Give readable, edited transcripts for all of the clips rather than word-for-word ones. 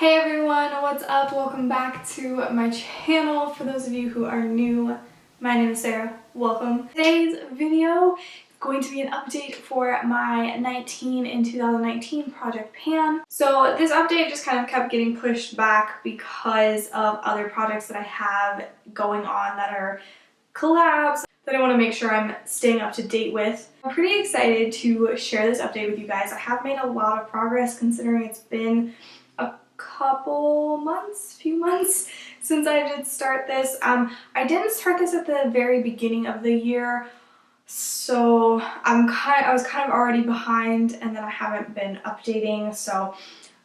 Hey everyone, what's up? Welcome back to my channel. For those of you who are new, my name is Sarah. Welcome. Today's video is going to be an update for my 19 in 2019 project pan. So this update just kind of kept getting pushed back because of other projects that I have going on that are collabs that I want to make sure I'm staying up to date with. I'm pretty excited to share this update with you guys. I have made a lot of progress considering it's been a few months since I did start this. I didn't start this at the very beginning of the year, so I was kind of already behind, and then I haven't been updating, so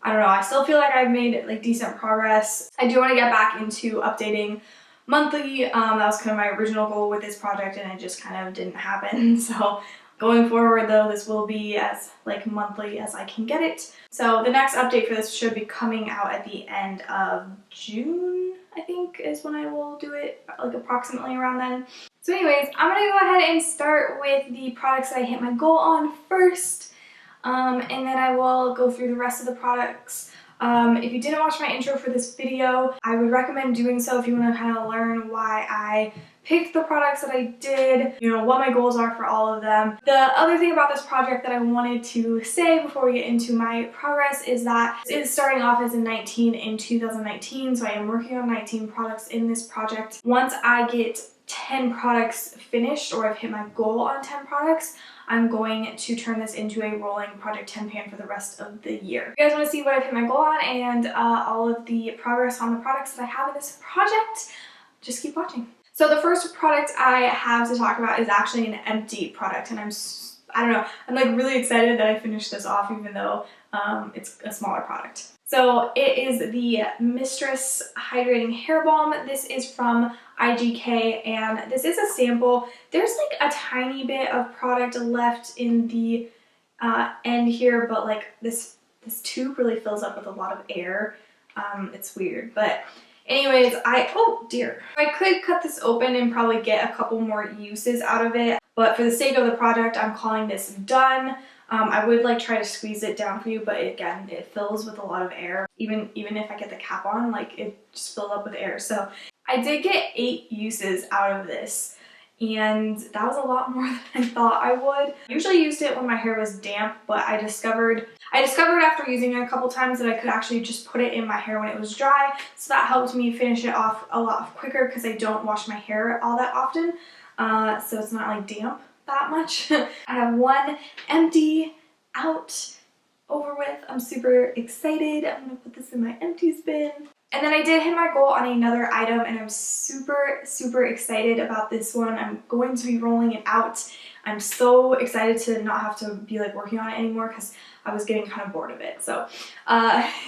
I don't know. I still feel like I've made like decent progress. I do want to get back into updating monthly. That was kind of my original goal with this project, and it just kind of didn't happen. So going forward though, this will be as like monthly as I can get it. So the next update for this should be coming out at the end of June, I think is when I will do it, like approximately around then. So anyways, I'm gonna go ahead and start with the products that I hit my goal on first, and then I will go through the rest of the products. If you didn't watch my intro for this video, I would recommend doing so if you want to kind of learn why I picked the products that I did, you know, what my goals are for all of them. The other thing about this project that I wanted to say before we get into my progress is that it is starting off as a 19 in 2019, so I am working on 19 products in this project. Once I get 10 products finished, or I've hit my goal on 10 products, I'm going to turn this into a rolling Project 10 pan for the rest of the year. If you guys want to see what I've hit my goal on and all of the progress on the products that I have in this project, just keep watching. So the first product I have to talk about is actually an empty product, and I don't know, I'm like really excited that I finished this off even though it's a smaller product. So it is the Mistress Hydrating Hair Balm. This is from IGK, and this is a sample. There's like a tiny bit of product left in the end here, but like this tube really fills up with a lot of air. It's weird, but anyways, oh dear. I could cut this open and probably get a couple more uses out of it, but for the sake of the project, I'm calling this done. I would like try to squeeze it down for you, but again, it fills with a lot of air. Even if I get the cap on, like it just filled up with air. So I did get 8 uses out of this, and that was a lot more than I thought I would. I usually used it when my hair was damp, but I discovered after using it a couple times that I could actually just put it in my hair when it was dry, so that helped me finish it off a lot quicker because I don't wash my hair all that often, so it's not like damp that much. I have one empty out, over with. I'm super excited. I'm gonna put this in my empties bin. And then I did hit my goal on another item, and I'm super excited about this one. I'm going to be rolling it out. I'm so excited to not have to be like working on it anymore because I was getting kind of bored of it. So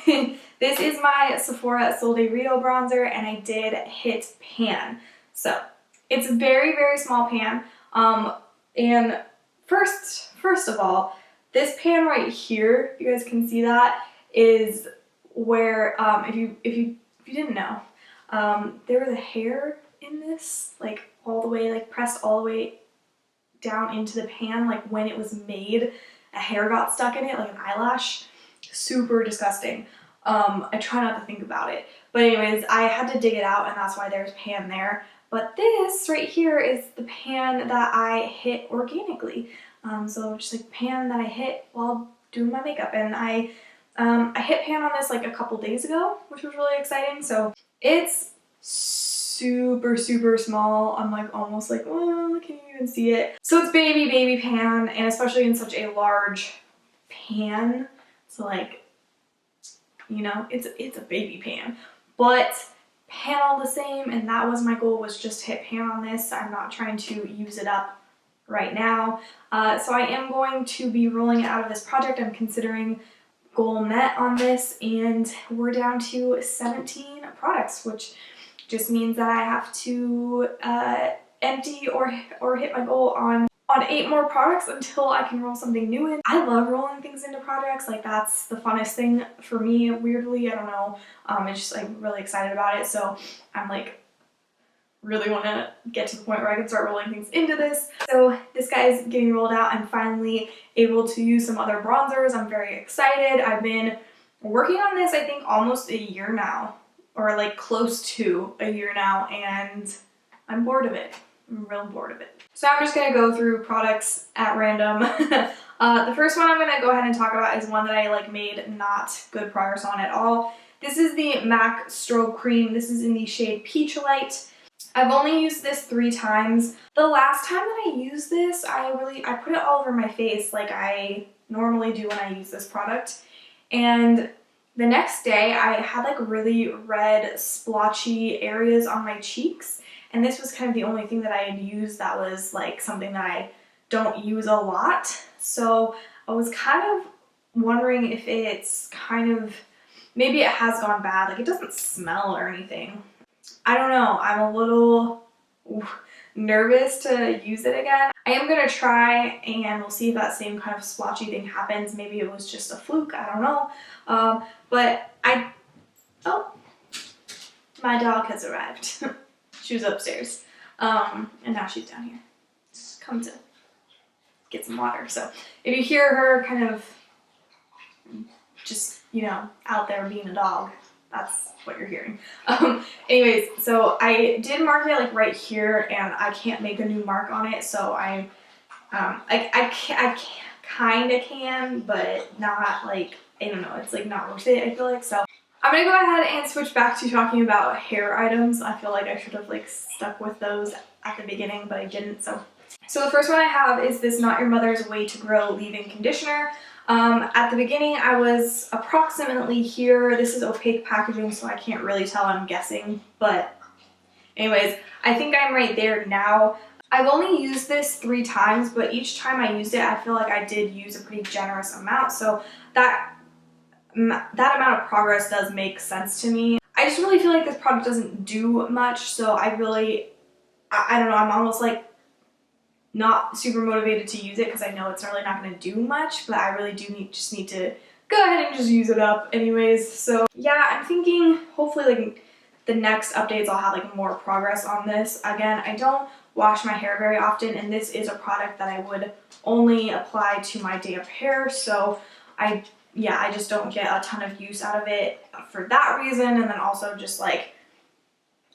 this is my Sephora Sol de Rio bronzer, and I did hit pan. So it's a very small pan. And first of all, this pan right here, if you guys can see that, is where if you didn't know, there was a hair in this, like all the way, like pressed all the way down into the pan. Like when it was made, a hair got stuck in it, like an eyelash. Super disgusting. I try not to think about it, but anyways, I had to dig it out, and that's why there's pan there. But this right here is the pan that I hit organically. So just like pan that I hit while doing my makeup, and I hit pan on this like a couple days ago, which was really exciting. So it's super small. I'm like almost like, oh, can you even see it? So it's baby pan, and especially in such a large pan. So like, you know, it's a baby pan, but pan all the same, and that was my goal, was just hit pan on this. I'm not trying to use it up right now. So I am going to be rolling it out of this project. I'm considering goal met on this, and we're down to 17 products, which just means that I have to empty or hit my goal on 8 more products until I can roll something new in. I love rolling things into projects. Like that's the funnest thing for me, weirdly. I don't know. It's just, I'm really excited about it. So I'm like really want to get to the point where I can start rolling things into this. So this guy is getting rolled out. I'm finally able to use some other bronzers. I'm very excited. I've been working on this, I think, almost a year now, or like close to a year now, and I'm bored of it. I'm real bored of it. So I'm just gonna go through products at random. The first one I'm gonna go ahead and talk about is one that I like made not good progress on at all. This is the MAC Strobe Cream. This is in the shade Peachlite. I've only used this 3 times. The last time that I used this, I put it all over my face like I normally do when I use this product. And the next day I had like really red splotchy areas on my cheeks. And this was kind of the only thing that I had used that was like something that I don't use a lot. So I was kind of wondering if it's kind of, maybe it has gone bad. Like it doesn't smell or anything. I don't know. I'm a little nervous to use it again. I am going to try and we'll see if that same kind of splotchy thing happens. Maybe it was just a fluke. I don't know. But oh, my dog has arrived. She was upstairs. And now she's down here. Just come to get some water. So if you hear her kind of just, you know, out there being a dog, that's what you're hearing. Anyways, so I did mark it like right here, and I can't make a new mark on it, so I kind of can, but not like, I don't know, it's like not worth it, I feel like. So I'm gonna go ahead and switch back to talking about hair items. I feel like I should have like stuck with those at the beginning, but I didn't. So the first one I have is this Not Your Mother's Way to Grow leave-in conditioner. At the beginning I was approximately here. This is opaque packaging, so I can't really tell, I'm guessing, but anyways, I think I'm right there now. I've only used this 3 times, but each time I used it, I feel like I did use a pretty generous amount, so that amount of progress does make sense to me. I just really feel like this product doesn't do much, so I don't know, I'm almost like not super motivated to use it because I know it's really not going to do much, but I really do just need to go ahead and just use it up anyways. So yeah, I'm thinking hopefully like the next updates I'll have like more progress on this. Again, I don't wash my hair very often, and this is a product that I would only apply to my damp hair, so I just don't get a ton of use out of it for that reason. And then also just like,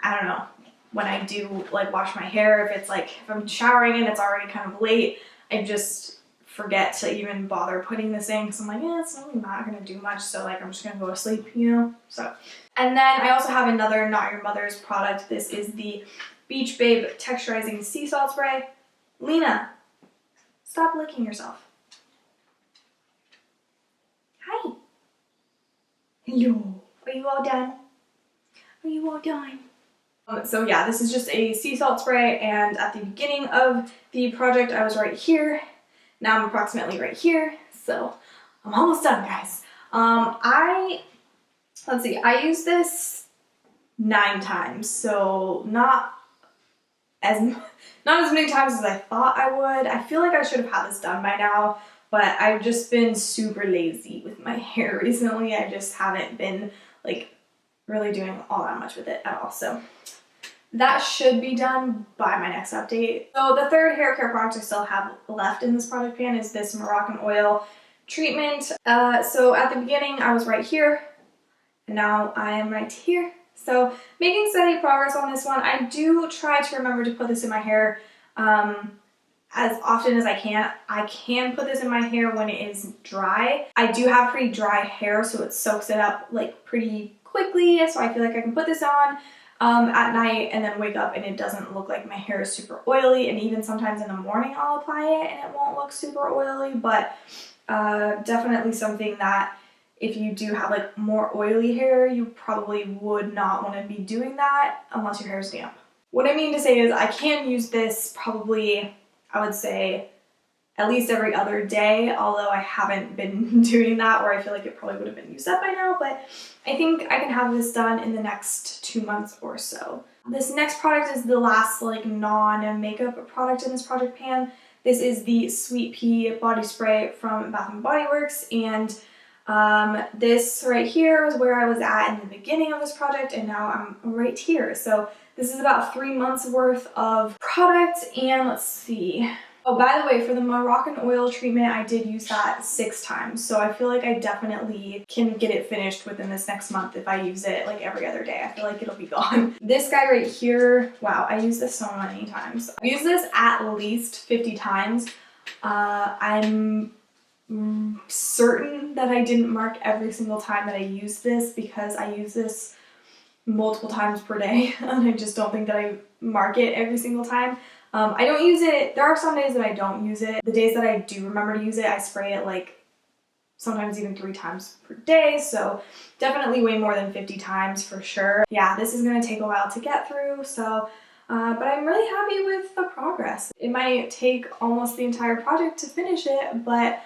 I don't know, when I do like wash my hair, if I'm showering and it's already kind of late, I just forget to even bother putting this in because I'm like, yeah, it's really not gonna do much, so like I'm just gonna go to sleep, you know? So, and then I also have another Not Your Mother's product. This is the Beach Babe Texturizing Sea Salt Spray. Lena, stop licking yourself. Hi. Hello. Are you all done? Are you all done? So yeah, this is just a sea salt spray, and at the beginning of the project I was right here. Now I'm approximately right here, so I'm almost done, guys. Let's see, I used this 9 times, so not as many times as I thought I would. I feel like I should have had this done by now, but I've just been super lazy with my hair recently. I just haven't been like really doing all that much with it at all, so that should be done by my next update. So the third hair care product I still have left in this product pan is this Moroccan Oil Treatment. So at the beginning I was right here, and now I am right here. So making steady progress on this one. I do try to remember to put this in my hair as often as I can. I can put this in my hair when it is dry. I do have pretty dry hair, so it soaks it up like pretty quickly, so I feel like I can put this on at night and then wake up and it doesn't look like my hair is super oily, and even sometimes in the morning I'll apply it and it won't look super oily, but definitely something that if you do have like more oily hair, you probably would not want to be doing that unless your hair is damp. What I mean to say is I can use this probably, I would say, at least every other day, although I haven't been doing that, or I feel like it probably would have been used up by now, but I think I can have this done in the next 2 months or so. This next product is the last like non-makeup product in this project pan. This is the Sweet Pea Body Spray from Bath & Body Works, and this right here is where I was at in the beginning of this project, and now I'm right here. So this is about 3 months worth of product, and let's see. Oh, by the way, for the Moroccan Oil Treatment, I did use that 6 times, so I feel like I definitely can get it finished within this next month if I use it like every other day. I feel like it'll be gone. This guy right here, wow, I use this so many times. I've used this at least 50 times. I'm certain that I didn't mark every single time that I used this because I use this multiple times per day, and I just don't think that I mark it every single time. I don't use it. There are some days that I don't use it. The days that I do remember to use it, I spray it like sometimes even 3 times per day, so definitely way more than 50 times for sure. Yeah, this is gonna take a while to get through, so but I'm really happy with the progress. It might take almost the entire project to finish it, but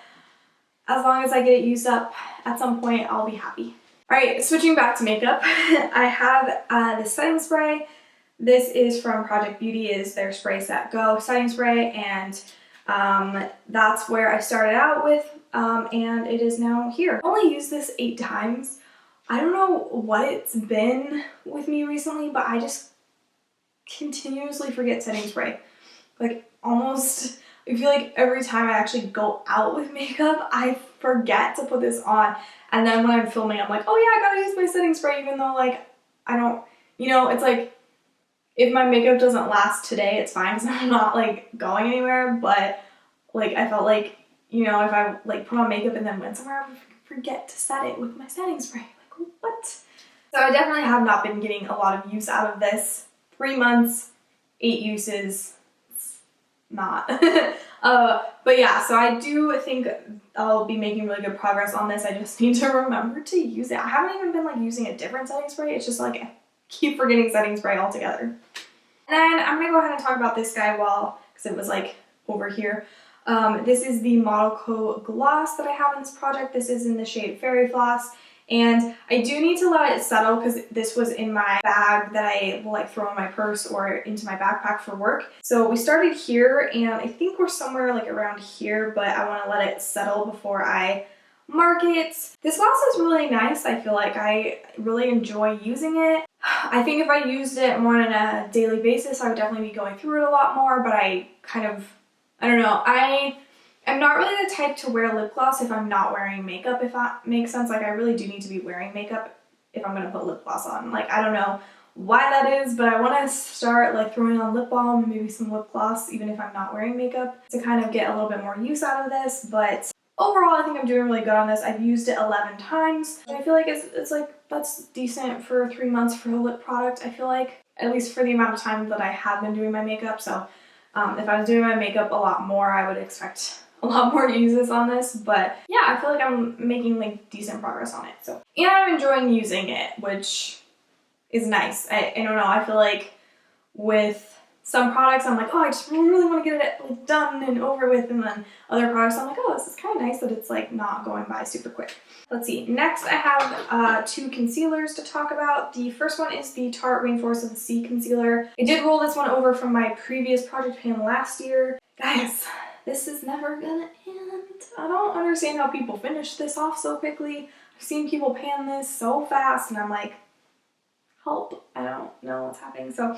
as long as I get it used up at some point, I'll be happy. Alright, switching back to makeup, I have this setting spray. This is from Project Beauty, is their Spray Set Go setting spray, and that's where I started out with, and it is now here. I only used this 8 times. I don't know what it's been with me recently, but I just continuously forget setting spray. Like almost, I feel like every time I actually go out with makeup, I forget to put this on. And then when I'm filming, I'm like, oh yeah, I gotta use my setting spray, even though like, I don't, you know, it's like, if my makeup doesn't last today, it's fine because I'm not like going anywhere, but like I felt like, you know, if I like put on makeup and then went somewhere, I would forget to set it with my setting spray. Like what? So I definitely have not been getting a lot of use out of this. 3 months, 8 uses, it's not. But yeah, so I do think I'll be making really good progress on this. I just need to remember to use it. I haven't even been like using a different setting spray. It's just like I keep forgetting setting spray altogether. And then I'm gonna go ahead and talk about this guy because it was like over here. This is the Model Co gloss that I have in this project. This is in the shade Fairy Floss. And I do need to let it settle because this was in my bag that I will like throw in my purse or into my backpack for work. So we started here and I think we're somewhere like around here, but I want to let it settle before I mark it. This gloss is really nice. I feel like I really enjoy using it. I think if I used it more on a daily basis, I would definitely be going through it a lot more, but I don't know. I'm not really the type to wear lip gloss if I'm not wearing makeup, if that makes sense. Like I really do need to be wearing makeup if I'm gonna put lip gloss on. Like I don't know why that is, but I want to start like throwing on lip balm and maybe some lip gloss even if I'm not wearing makeup to kind of get a little bit more use out of this. But overall, I think I'm doing really good on this. I've used it 11 times. And I feel like it's like that's decent for 3 months for a lip product. I feel like, at least for the amount of time that I have been doing my makeup. So if I was doing my makeup a lot more, I would expect a lot more uses on this, but yeah, I feel like I'm making like decent progress on it. So, and I'm enjoying using it, which is nice. I don't know, I feel like with some products I'm like, oh, I just really want to get it like done and over with, and then other products I'm like, oh, this is kind of nice that it's like not going by super quick. Let's see, next I have 2 concealers to talk about. The first one is the Tarte Rainforest of the Sea concealer. I did roll this one over from my previous project pan last year. Guys, this is never gonna end. I don't understand how people finish this off so quickly. I've seen people pan this so fast and I'm like, help, I don't know what's happening. So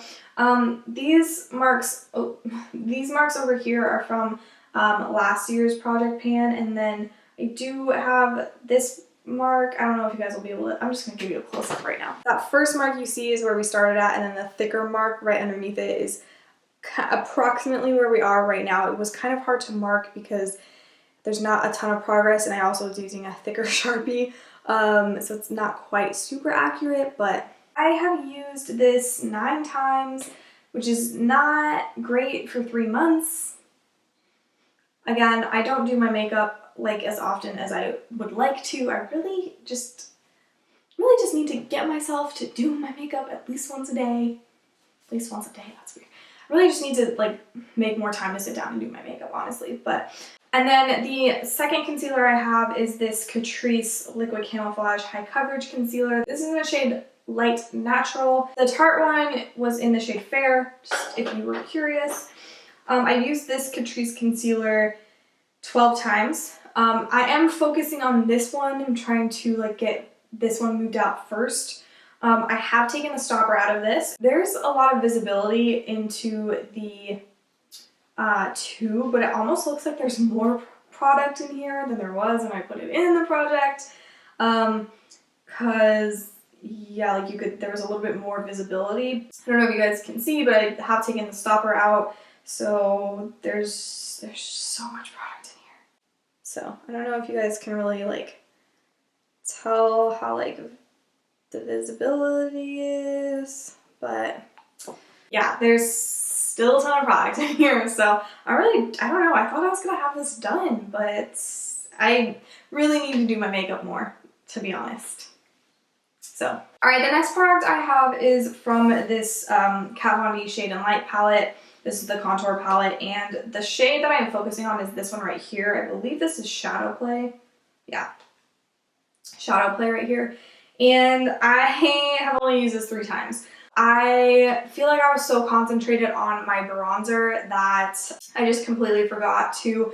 these marks over here are from last year's project pan, and then I do have this mark. I don't know if you guys will be able to, I'm just gonna give you a close-up right now. That first mark you see is where we started at, and then the thicker mark right underneath it is approximately where we are right now. It was kind of hard to mark because there's not a ton of progress, and I also was using a thicker Sharpie, so it's not quite super accurate, but I have used this 9 times, which is not great for 3 months. Again, I don't do my makeup like as often as I would like to. I really just need to get myself to do my makeup at least once a day. At least once a day, that's weird. I really just need to like make more time to sit down and do my makeup, honestly. And then the second concealer I have is this Catrice Liquid Camouflage High Coverage Concealer. This is in the shade Light Natural. The Tarte one was in the shade Fair, just if you were curious. I used this Catrice concealer 12 times. I am focusing on this one. I'm trying to like get this one moved out first. I have taken the stopper out of this. There's a lot of visibility into the too, but it almost looks like there's more product in here than there was when I put it in the project. Cause yeah, like there was a little bit more visibility. I don't know if you guys can see, but I have taken the stopper out, so there's so much product in here. So I don't know if you guys can really like tell how like the visibility is, but yeah, there's still a ton of product in here. So I don't know, I thought I was gonna have this done, but I really need to do my makeup more, to be honest. So, all right, the next product I have is from this Kat Von D Shade and Light palette. This is the contour palette, and the shade that I'm focusing on is this one right here. I believe this is Shadow Play. Yeah, Shadow Play right here. And I have only used this 3 times. I feel like I was so concentrated on my bronzer that I just completely forgot to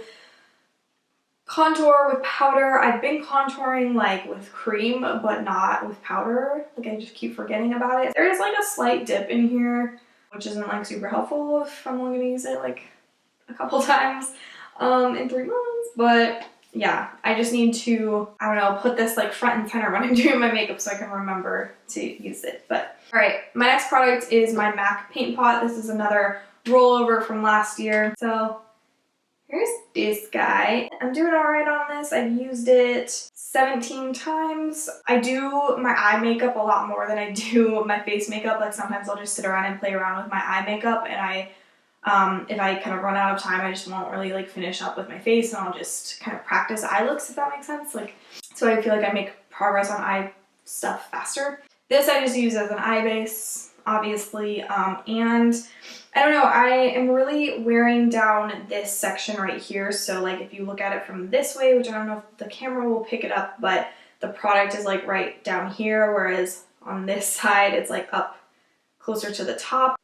contour with powder. I've been contouring like with cream, but not with powder. Like I just keep forgetting about it. There is like a slight dip in here, which isn't like super helpful if I'm only gonna use it like a couple times in 3 months. But yeah, I just need to, I don't know, put this like front and center when I'm doing my makeup so I can remember to use it. But all right, my next product is my MAC paint pot. This is another rollover from last year. So here's this guy. I'm doing all right on this. I've used it 17 times. I do my eye makeup a lot more than I do my face makeup. Like sometimes I'll just sit around and play around with my eye makeup, and if I kind of run out of time, I just won't really like finish up with my face, and I'll just kind of practice eye looks, if that makes sense. Like, so I feel like I make progress on eye stuff faster. This I just use as an eye base, obviously, and I don't know, I am really wearing down this section right here. So like if you look at it from this way, which I don't know if the camera will pick it up, but the product is like right down here, whereas on this side it's like up closer to the top.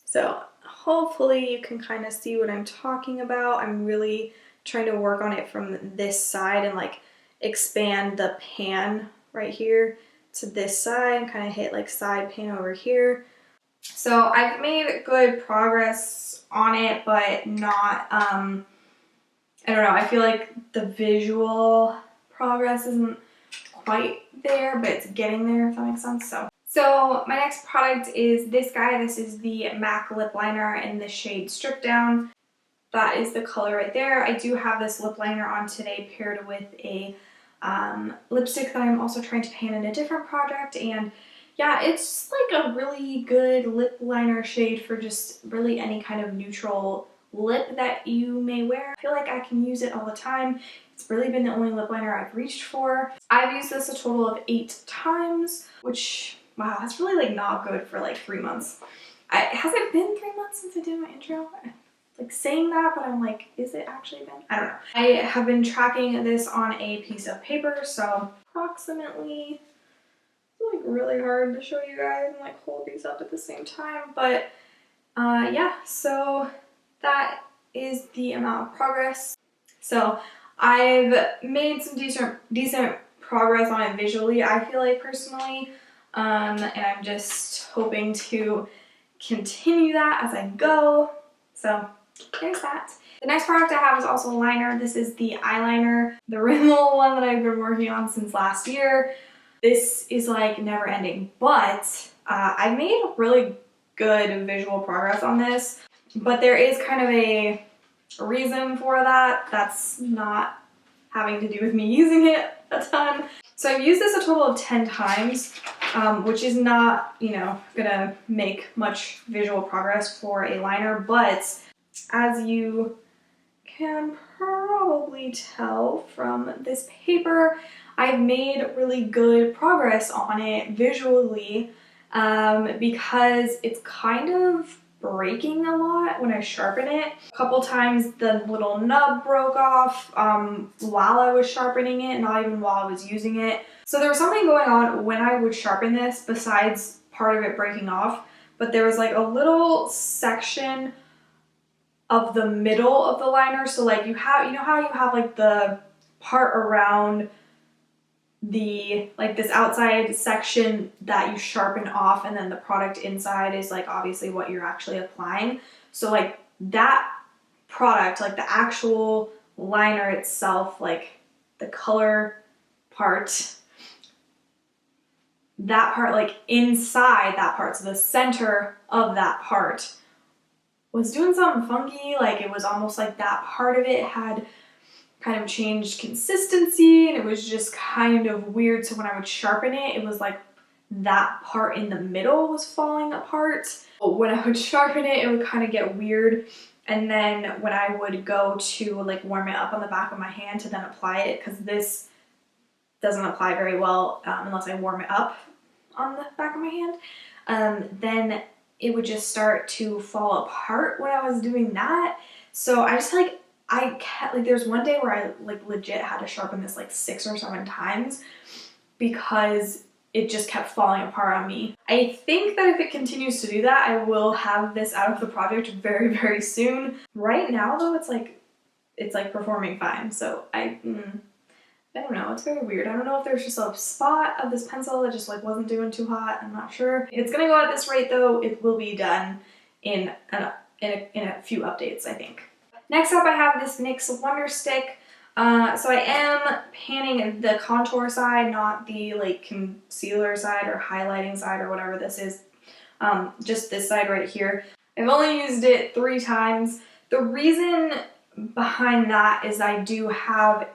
So hopefully you can kind of see what I'm talking about. I'm really trying to work on it from this side and like expand the pan right here to this side and kind of hit like side pan over here. So I've made good progress on it, but not, I don't know, I feel like the visual progress isn't quite there, but it's getting there, if that makes sense. So my next product is this guy. This is the MAC lip liner in the shade Stripdown. That is the color right there. I do have this lip liner on today paired with a lipstick that I'm also trying to pan in a different project, and yeah, it's like a really good lip liner shade for just really any kind of neutral lip that you may wear. I feel like I can use it all the time. It's really been the only lip liner I've reached for. I've used this a total of 8 times, which, wow, that's really like not good for like 3 months. Has it been 3 months since I did my intro? Like saying that, but I'm like, is it actually been? I don't know. I have been tracking this on a piece of paper, so approximately, like really hard to show you guys and like hold these up at the same time, but yeah, so that is the amount of progress. So I've made some decent progress on it visually, I feel like, personally, and I'm just hoping to continue that as I go. So there's that. The next product I have is also a liner. This is the eyeliner, the Rimmel one that I've been working on since last year. This is like never ending, but I made really good visual progress on this, but there is kind of a reason for that that's not having to do with me using it a ton. So I've used this a total of 10 times, which is not, you know, gonna make much visual progress for a liner, but as you can probably tell from this paper, I've made really good progress on it visually because it's kind of breaking a lot when I sharpen it. A couple times the little nub broke off while I was sharpening it, not even while I was using it. So there was something going on when I would sharpen this besides part of it breaking off, but there was like a little section of the middle of the liner. So like you know how you have like the part around the, like this outside section that you sharpen off, and then the product inside is like obviously what you're actually applying. So like that product, like the actual liner itself, like the color part, that part, like inside that part, so the center of that part was doing something funky. Like it was almost like that part of it had kind of changed consistency, and it was just kind of weird. So when I would sharpen it, it was like that part in the middle was falling apart. But when I would sharpen it, it would kind of get weird. And then when I would go to like warm it up on the back of my hand to then apply it, because this doesn't apply very well unless I warm it up on the back of my hand, then it would just start to fall apart when I was doing that. So I just like, there's one day where I like legit had to sharpen this like 6 or 7 times because it just kept falling apart on me. I think that if it continues to do that, I will have this out of the project very, very soon. Right now though, it's like performing fine. So I don't know, it's very weird. I don't know if there's just a spot of this pencil that just like wasn't doing too hot. I'm not sure. It's gonna go at this rate though. It will be done in a few updates, I think. Next up, I have this NYX Wonder Stick. So I am panning the contour side, not the like concealer side or highlighting side or whatever this is. Just this side right here. I've only used it 3 times. The reason behind that is I do have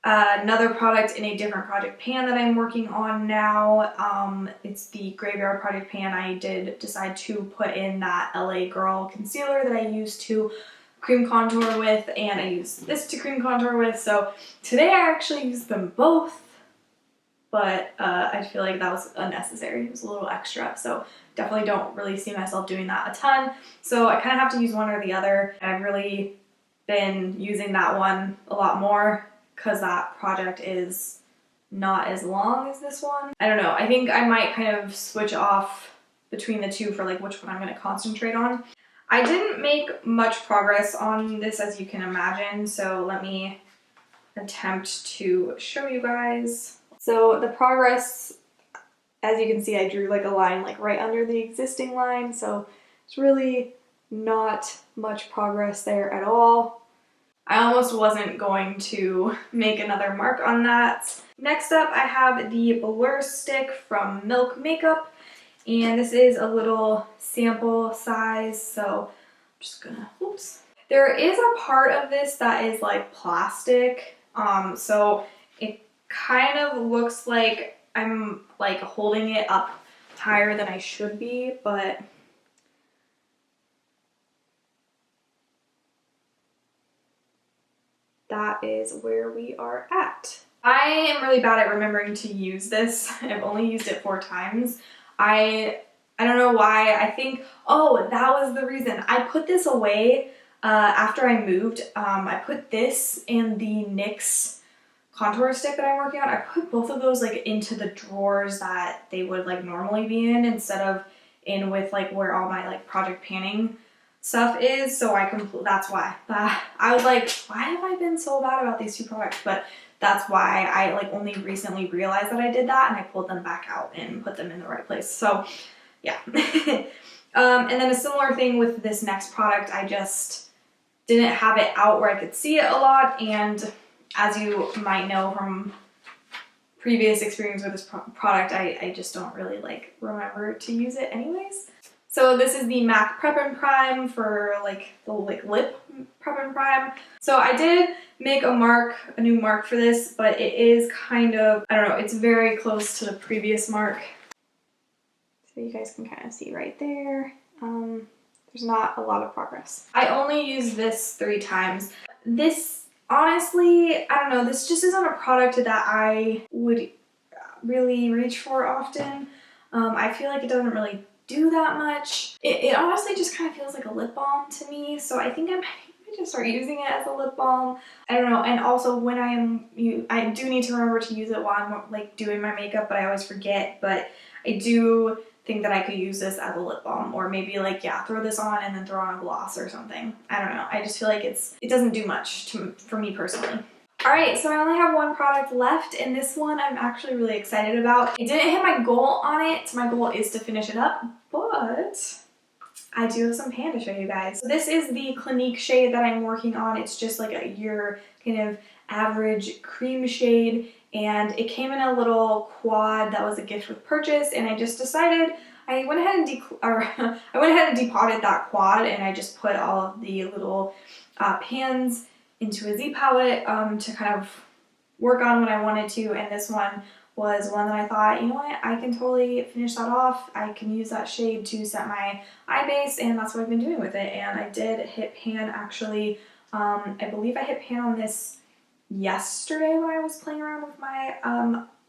another product in a different project pan that I'm working on now. It's the Graveyard Project Pan. I did decide to put in that LA Girl concealer that I used to cream contour with, and I used this to cream contour with. So today I actually used them both, but I feel like that was unnecessary. It was a little extra, so definitely don't really see myself doing that a ton. So I kind of have to use one or the other. I've really been using that one a lot more because that project is not as long as this one. I don't know, I think I might kind of switch off between the two for like which one I'm going to concentrate on. I didn't make much progress on this, as you can imagine, so let me attempt to show you guys. So the progress, as you can see, I drew like a line like right under the existing line, so it's really not much progress there at all. I almost wasn't going to make another mark on that. Next up, I have the Blur Stick from Milk Makeup, and this is a little sample size, so I'm just gonna, oops. There is a part of this that is like plastic, so it kind of looks like I'm like holding it up higher than I should be, but that is where we are at. I am really bad at remembering to use this. I've only used it 4 times. I don't know why. I think, oh, that was the reason. I put this away after I moved. I put this and the NYX contour stick that I'm working on. I put both of those like into the drawers that they would like normally be in instead of in with like where all my like project panning stuff is. So that's why. I was like, why have I been so bad about these 2 products? But that's why I like only recently realized that I did that, and I pulled them back out and put them in the right place. So yeah. And then a similar thing with this next product. I just didn't have it out where I could see it a lot, and as you might know from previous experience with this product, I just don't really like remember to use it anyways. So this is the MAC Prep and Prime for like the lip prep and prime. So I did make a new mark for this, but it is kind of, I don't know, it's very close to the previous mark. So you guys can kind of see right there. There's not a lot of progress. I only used this 3 times. This, honestly, I don't know, this just isn't a product that I would really reach for often. I feel like it doesn't really do that much. It honestly just kind of feels like a lip balm to me, so I think I might just start using it as a lip balm. I don't know, and also when I do need to remember to use it while I'm like doing my makeup, but I always forget. But I do think that I could use this as a lip balm, or maybe like, yeah, throw this on and then throw on a gloss or something. I don't know, I just feel like it doesn't do much for me personally. Alright, so I only have 1 product left, and this one I'm actually really excited about. I didn't hit my goal on it. My goal is to finish it up, but I do have some pan to show you guys. So this is the Clinique shade that I'm working on. It's just like your kind of average cream shade, and it came in a little quad that was a gift with purchase, and I just decided I went ahead and depotted that quad, and I just put all of the little pans into a Z palette to kind of work on when I wanted to, and this one was one that I thought, you know what, I can totally finish that off. I can use that shade to set my eye base, and that's what I've been doing with it. And I did hit pan actually, I believe I hit pan on this yesterday when I was playing around with my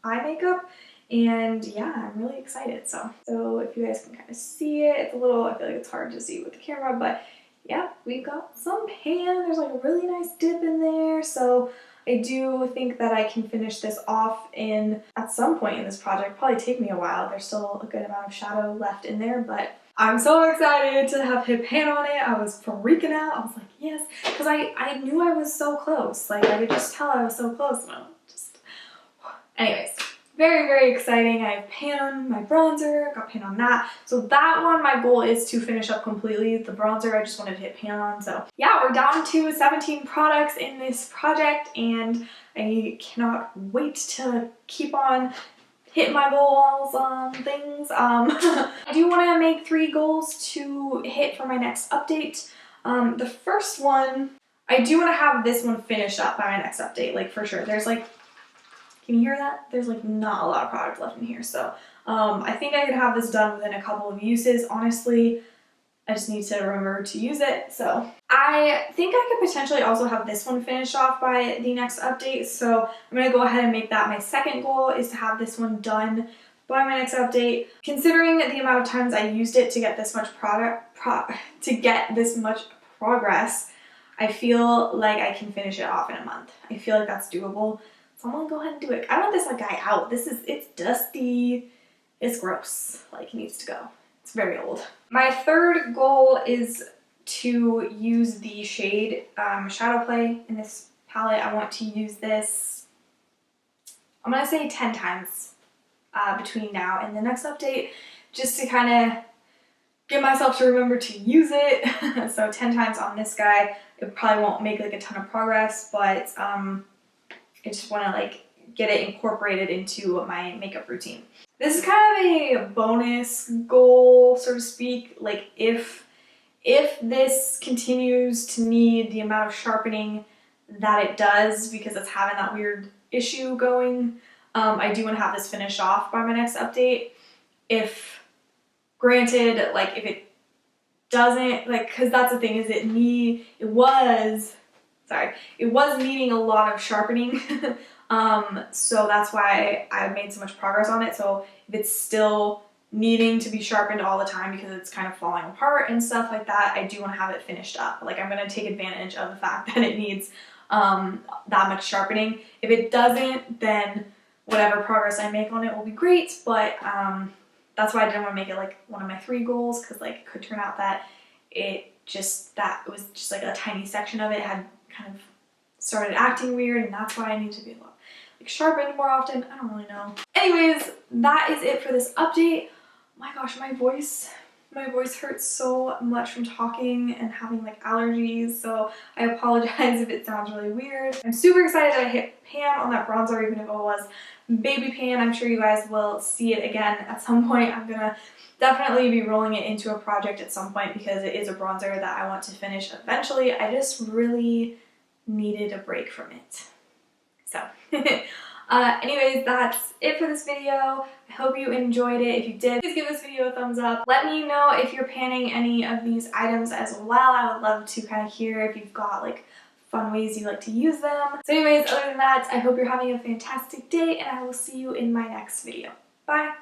eye makeup, and yeah, I'm really excited. So if you guys can kind of see it, it's a little, I feel like it's hard to see with the camera, but yeah, we've got some pan. There's like a really nice dip in there, so I do think that I can finish this off at some point in this project. Probably take me a while. There's still a good amount of shadow left in there, but I'm so excited to have hit pan on it. I was freaking out. I was like, yes, because I knew I was so close. Like, I could just tell I was so close. And anyways, very, very exciting. I have pan on my bronzer, got pan on that. So that one, my goal is to finish up completely. The bronzer, I just wanted to hit pan on. So yeah, we're down to 17 products in this project, and I cannot wait to keep on hitting my goals on things. I do want to make 3 goals to hit for my next update. The first one, I do want to have this one finished up by my next update, like for sure. There's like, can you hear that? There's like not a lot of product left in here, so I think I could have this done within a couple of uses. Honestly, I just need to remember to use it. So I think I could potentially also have this one finished off by the next update, so I'm going to go ahead and make that my second goal, is to have this one done by my next update. Considering the amount of times I used it to get this much progress, I feel like I can finish it off in a month. I feel like that's doable. So I'm gonna go ahead and do it. I want this guy out. It's dusty. It's gross. Like, it needs to go. It's very old. My third goal is to use the shade Shadow Play in this palette. I want to use this, I'm gonna say 10 times between now and the next update, just to kind of get myself to remember to use it. So 10 times on this guy. It probably won't make like a ton of progress, but I just want to like get it incorporated into my makeup routine. This is kind of a bonus goal, so to speak. Like, if this continues to need the amount of sharpening that it does, because it's having that weird issue going, I do want to have this finished off by my next update. If granted, like, if it doesn't, like, because that's the thing, is it was needing a lot of sharpening. So that's why I made so much progress on it. So if it's still needing to be sharpened all the time because it's kind of falling apart and stuff like that, I do want to have it finished up. Like, I'm going to take advantage of the fact that it needs that much sharpening. If it doesn't, then whatever progress I make on it will be great, but that's why I didn't want to make it like one of my 3 goals, because like it could turn out that it was just like a tiny section of it had kind of started acting weird, and that's why I need to be like sharpened more often. I don't really know. Anyways, that is it for this update. Oh my gosh, my voice hurts so much from talking and having like allergies, so I apologize if it sounds really weird. I'm super excited that I hit pan on that bronzer, even if it was baby pan. I'm sure you guys will see it again at some point. I'm gonna definitely be rolling it into a project at some point because it is a bronzer that I want to finish eventually. I just really needed a break from it. So anyways, that's it for this video. I hope you enjoyed it. If you did, please give this video a thumbs up. Let me know if you're panning any of these items as well. I would love to kind of hear if you've got like fun ways you like to use them. So anyways, other than that, I hope you're having a fantastic day, and I will see you in my next video. Bye!